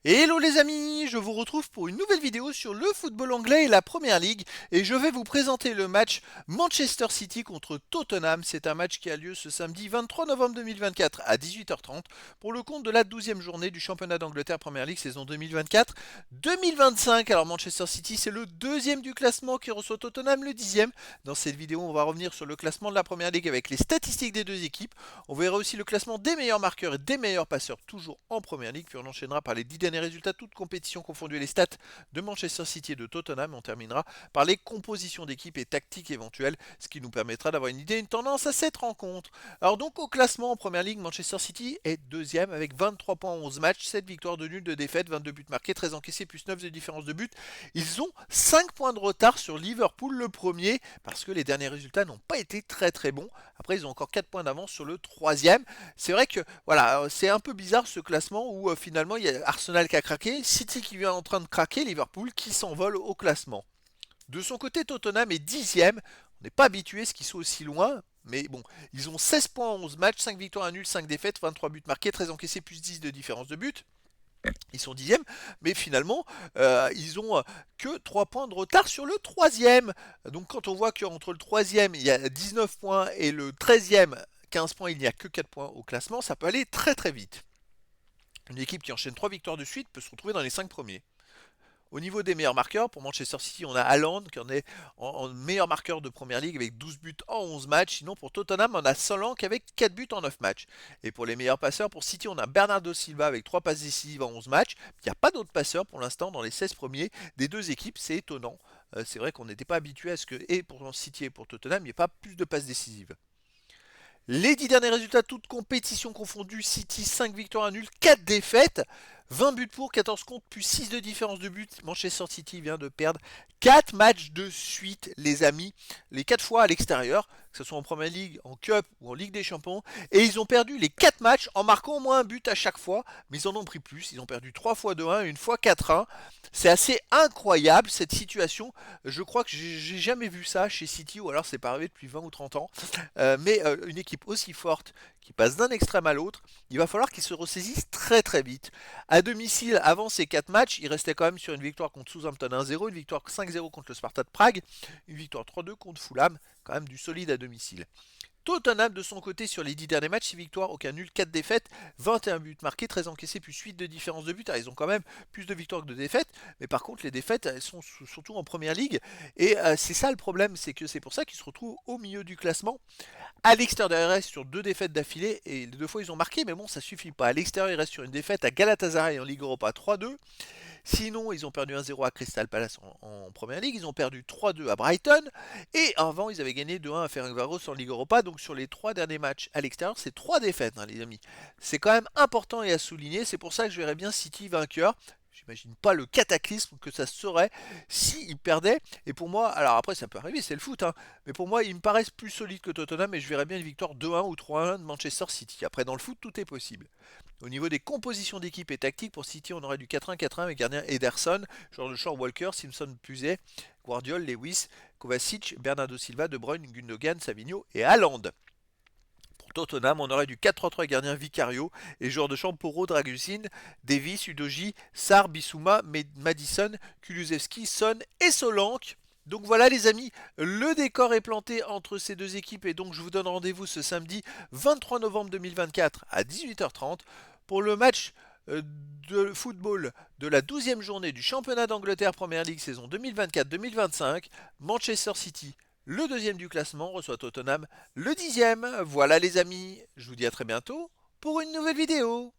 Hello les amis, je vous retrouve pour une nouvelle vidéo sur le football anglais et la Première Ligue et je vais vous présenter le match Manchester City contre Tottenham. C'est un match qui a lieu ce samedi 23 novembre 2024 à 18h30 pour le compte de la 12e journée du championnat d'Angleterre Première Ligue saison 2024-2025. Alors Manchester City c'est le deuxième du classement qui reçoit Tottenham le 10e. Dans cette vidéo on va revenir sur le classement de la Première Ligue avec les statistiques des deux équipes. On verra aussi le classement des meilleurs marqueurs et des meilleurs passeurs toujours en Première Ligue puis on enchaînera par les 10 derniers résultats, toutes compétitions confondues, les stats de Manchester City et de Tottenham. On terminera par les compositions d'équipe et tactiques éventuelles, ce qui nous permettra d'avoir une idée, une tendance à cette rencontre. Alors donc au classement en Première Ligue, Manchester City est deuxième avec 23 points en 11 matchs, 7 victoires de nul, de défaites, 22 buts marqués, 13 encaissés plus 9 de différence de but. Ils ont 5 points de retard sur Liverpool le premier parce que les derniers résultats n'ont pas été très bons. Après ils ont encore 4 points d'avance sur le troisième. C'est vrai que voilà, c'est un peu bizarre ce classement où finalement il y a Arsenal qui a craqué, City qui vient en train de craquer, Liverpool qui s'envole au classement. De son côté, Tottenham est 10e. On n'est pas habitué à ce qu'ils soient aussi loin. Mais bon, ils ont 16 points en 11 matchs, 5 victoires, 1 nul, 5 défaites, 23 buts marqués, 13 encaissés, plus 10 de différence de but. Ils sont 10e, mais finalement, ils ont que 3 points de retard sur le troisième. Donc quand on voit qu'entre le troisième, il y a 19 points et le 13e, 15 points, il n'y a que 4 points au classement, ça peut aller très vite. Une équipe qui enchaîne 3 victoires de suite peut se retrouver dans les 5 premiers. Au niveau des meilleurs marqueurs, pour Manchester City, on a Haaland qui en est en meilleur marqueur de Première Ligue avec 12 buts en 11 matchs. Sinon, pour Tottenham, on a Solanke avec 4 buts en 9 matchs. Et pour les meilleurs passeurs, pour City, on a Bernardo Silva avec 3 passes décisives en 11 matchs. Il n'y a pas d'autres passeurs pour l'instant dans les 16 premiers des deux équipes. C'est étonnant. C'est vrai qu'on n'était pas habitué à ce que, et pour City et pour Tottenham, il n'y ait pas plus de passes décisives. Les 10 derniers résultats, toutes compétitions confondues, City 5 victoires, 1 nul, 4 défaites, 20 buts pour, 14 contre, plus 6 de différence de but. Manchester City vient de perdre 4 matchs de suite, les amis, les 4 fois à l'extérieur, que ce soit en Première Ligue, en Cup ou en Ligue des Champions, et ils ont perdu les 4 matchs en marquant au moins un but à chaque fois, mais ils en ont pris plus, ils ont perdu 3 fois 2-1 et une fois 4-1. C'est assez incroyable cette situation, je crois que j'ai jamais vu ça chez City, ou alors c'est pas arrivé depuis 20 ou 30 ans. Mais une équipe aussi forte qui passe d'un extrême à l'autre, il va falloir qu'ils se ressaisissent très vite. À domicile, avant ces 4 matchs, il restait quand même sur une victoire contre Southampton 1-0, une victoire 5-0 contre le Sparta de Prague, une victoire 3-2 contre Fulham, quand même du solide à domicile. Tottenham de son côté sur les 10 derniers matchs, 6 victoires, aucun nul, 4 défaites, 21 buts marqués, 13 encaissés, plus 8 de différence de but. Alors, ils ont quand même plus de victoires que de défaites, mais par contre les défaites elles sont surtout en première ligue. Et c'est ça le problème, c'est que c'est pour ça qu'ils se retrouvent au milieu du classement. À l'extérieur, il reste sur 2 défaites d'affilée, et les 2 fois ils ont marqué, mais bon ça suffit pas. À l'extérieur, il reste sur une défaite à Galatasaray en Ligue Europa 3-2. Sinon, ils ont perdu 1-0 à Crystal Palace en Première Ligue, ils ont perdu 3-2 à Brighton, et avant, ils avaient gagné 2-1 à Ferencvaros en Ligue Europa, donc sur les 3 derniers matchs à l'extérieur, c'est 3 défaites, hein, les amis. C'est quand même important et à souligner, c'est pour ça que je verrais bien City vainqueur. J'imagine pas le cataclysme que ça serait s'ils perdaient. Et pour moi, alors après ça peut arriver, c'est le foot, hein, mais pour moi ils me paraissent plus solides que Tottenham et je verrais bien une victoire 2-1 ou 3-1 de Manchester City. Après dans le foot tout est possible. Au niveau des compositions d'équipe et tactique, pour City on aurait du 4-1-4-1 avec gardien Ederson, genre de Shaw, Walker, Simpson, Puset, Guardiol, Lewis, Kovacic, Bernardo Silva, De Bruyne, Gundogan, Savigno et Haaland. Pour Tottenham, on aurait du 4-3-3 gardien Vicario et joueur de champ Poro, Dragusin, Davis, Udoji, Sar, Bissouma, Madison, Kulusevski, Son et Solanke. Donc voilà les amis, le décor est planté entre ces deux équipes et donc je vous donne rendez-vous ce samedi 23 novembre 2024 à 18h30 pour le match de football de la 12e journée du championnat d'Angleterre Première Ligue saison 2024-2025. Manchester City, le deuxième du classement, reçoit Tottenham, le 10e. Voilà les amis, je vous dis à très bientôt pour une nouvelle vidéo.